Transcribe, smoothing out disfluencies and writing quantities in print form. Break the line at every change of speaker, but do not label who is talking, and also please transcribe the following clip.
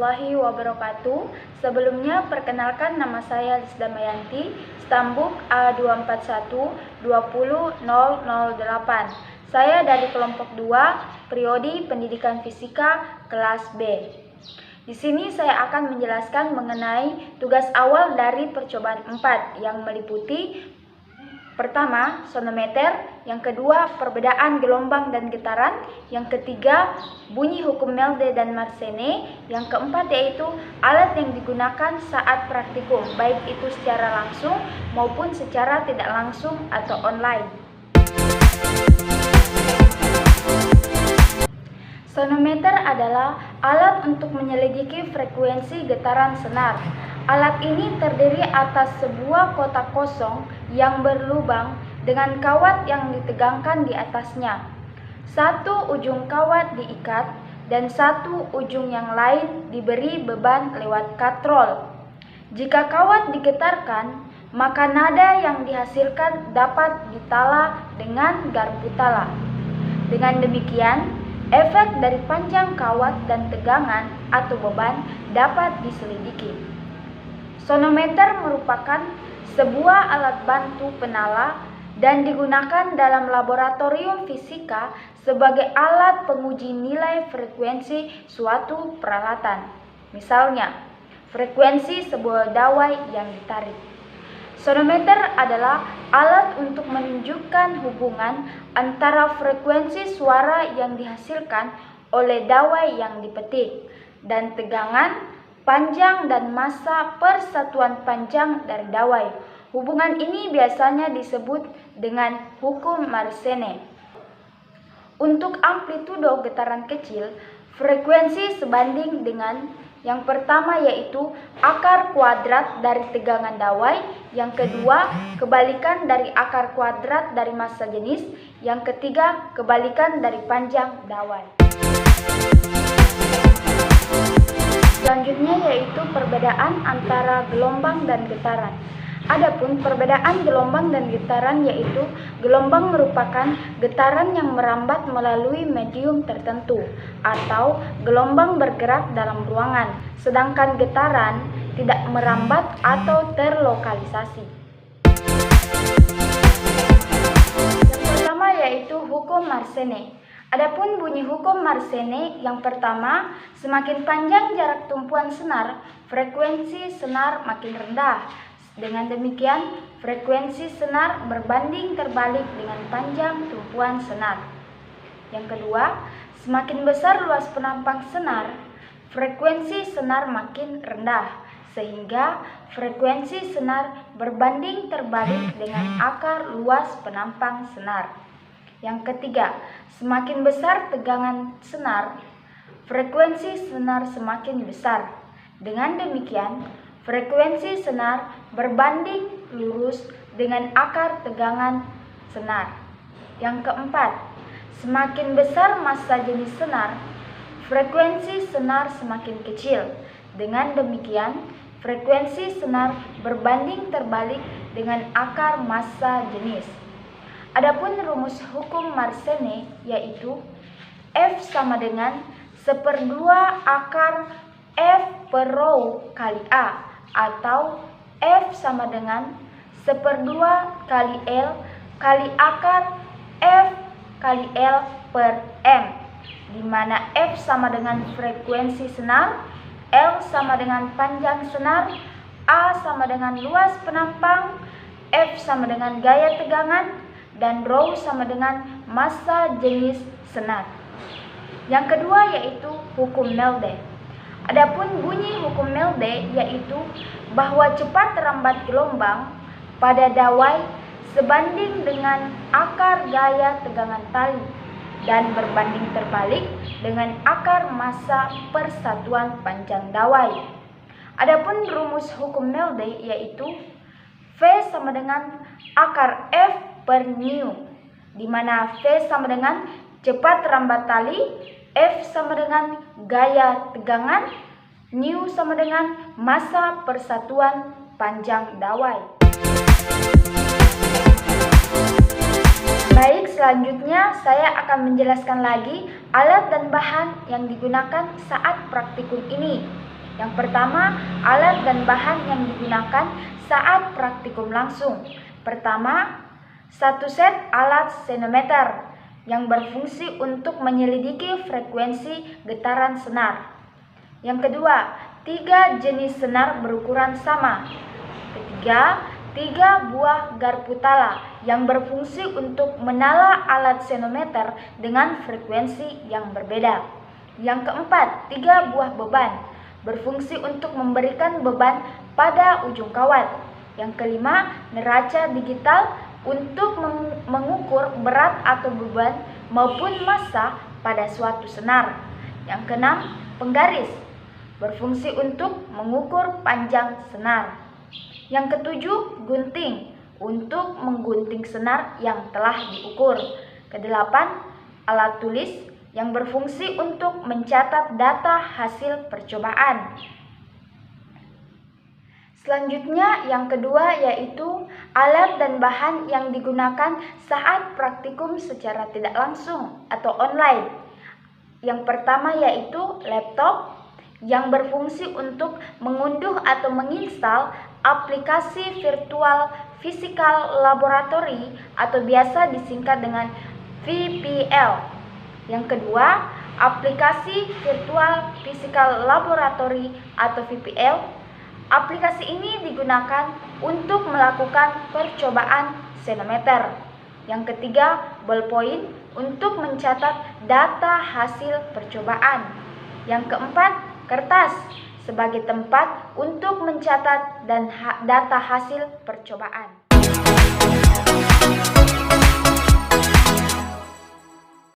warahmatullahi wabarakatuh. Sebelumnya perkenalkan, nama saya Lisda Mayanti, Stambuk A241-20008. Saya dari kelompok 2, Prodi Pendidikan Fisika kelas B. Di sini saya akan menjelaskan mengenai tugas awal dari percobaan 4 yang meliputi pertama, sonometer, yang kedua, perbedaan gelombang dan getaran, yang ketiga, bunyi hukum Melde dan Mersenne, yang keempat yaitu alat yang digunakan saat praktikum, baik itu secara langsung maupun secara tidak langsung atau online. Sonometer adalah alat untuk menyelidiki frekuensi getaran senar. Alat ini terdiri atas sebuah kotak kosong yang berlubang dengan kawat yang ditegangkan di atasnya. Satu ujung kawat diikat dan satu ujung yang lain diberi beban lewat katrol. Jika kawat digetarkan, maka nada yang dihasilkan dapat ditala dengan garpu tala. Dengan demikian, efek dari panjang kawat dan tegangan atau beban dapat diselidiki. Sonometer merupakan sebuah alat bantu penala dan digunakan dalam laboratorium fisika sebagai alat penguji nilai frekuensi suatu peralatan. Misalnya, frekuensi sebuah dawai yang ditarik. Sonometer adalah alat untuk menunjukkan hubungan antara frekuensi suara yang dihasilkan oleh dawai yang dipetik dan tegangan, panjang dan massa per satuan panjang dari dawai. Hubungan ini biasanya disebut dengan hukum Mersenne. Untuk amplitudo getaran kecil, frekuensi sebanding dengan yang pertama yaitu akar kuadrat dari tegangan dawai, yang kedua kebalikan dari akar kuadrat dari massa jenis, yang ketiga kebalikan dari panjang dawai. Selanjutnya yaitu perbedaan antara gelombang dan getaran. Adapun perbedaan gelombang dan getaran yaitu gelombang merupakan getaran yang merambat melalui medium tertentu atau gelombang bergerak dalam ruangan, sedangkan getaran tidak merambat atau terlokalisasi. Yang pertama yaitu hukum Mersenne. Adapun bunyi hukum Mersenne yang pertama, semakin panjang jarak tumpuan senar, frekuensi senar makin rendah. Dengan demikian, frekuensi senar berbanding terbalik dengan panjang tumpuan senar. Yang kedua, semakin besar luas penampang senar, frekuensi senar makin rendah, sehingga frekuensi senar berbanding terbalik dengan akar luas penampang senar. Yang ketiga, semakin besar tegangan senar, frekuensi senar semakin besar. Dengan demikian, frekuensi senar berbanding lurus dengan akar tegangan senar. Yang keempat, semakin besar massa jenis senar, frekuensi senar semakin kecil. Dengan demikian, frekuensi senar berbanding terbalik dengan akar massa jenis. Adapun rumus hukum Mersenne yaitu F sama dengan 1/2 akar F per rho kali A, atau F sama dengan 1/2 kali L kali akar F kali L per M, di mana F sama dengan frekuensi senar, L sama dengan panjang senar, A sama dengan luas penampang, F sama dengan gaya tegangan, dan rho sama dengan massa jenis senar. Yang kedua yaitu hukum Melde. Adapun bunyi hukum Melde yaitu bahwa cepat rambat gelombang pada dawai sebanding dengan akar gaya tegangan tali dan berbanding terbalik dengan akar massa per satuan panjang dawai. Adapun rumus hukum Melde yaitu V sama dengan akar F per nu, di mana V sama dengan cepat rambat tali, F sama dengan gaya tegangan, nu sama dengan massa per satuan panjang dawai. Baik, selanjutnya saya akan menjelaskan lagi alat dan bahan yang digunakan saat praktikum ini. Yang pertama, alat dan bahan yang digunakan saat praktikum langsung. Pertama, satu set alat senometer yang berfungsi untuk menyelidiki frekuensi getaran senar. Yang kedua, 3 jenis senar berukuran sama. Ketiga, 3 buah garpu tala yang berfungsi untuk menala alat senometer dengan frekuensi yang berbeda. Yang keempat, 3 buah beban berfungsi untuk memberikan beban pada ujung kawat. Yang kelima, neraca digital untuk mengukur berat atau beban maupun massa pada suatu senar. Yang keenam, penggaris berfungsi untuk mengukur panjang senar. Yang ketujuh, gunting untuk menggunting senar yang telah diukur. Kedelapan, alat tulis yang berfungsi untuk mencatat data hasil percobaan. Selanjutnya yang kedua yaitu alat dan bahan yang digunakan saat praktikum secara tidak langsung atau online. Yang pertama yaitu laptop yang berfungsi untuk mengunduh atau menginstal aplikasi Virtual Physical Laboratory atau biasa disingkat dengan VPL. Yang kedua, aplikasi Virtual Physical Laboratory atau VPL. Aplikasi ini digunakan untuk melakukan percobaan senometer. Yang ketiga, ballpoint untuk mencatat data hasil percobaan. Yang keempat, kertas sebagai tempat untuk mencatat data hasil percobaan.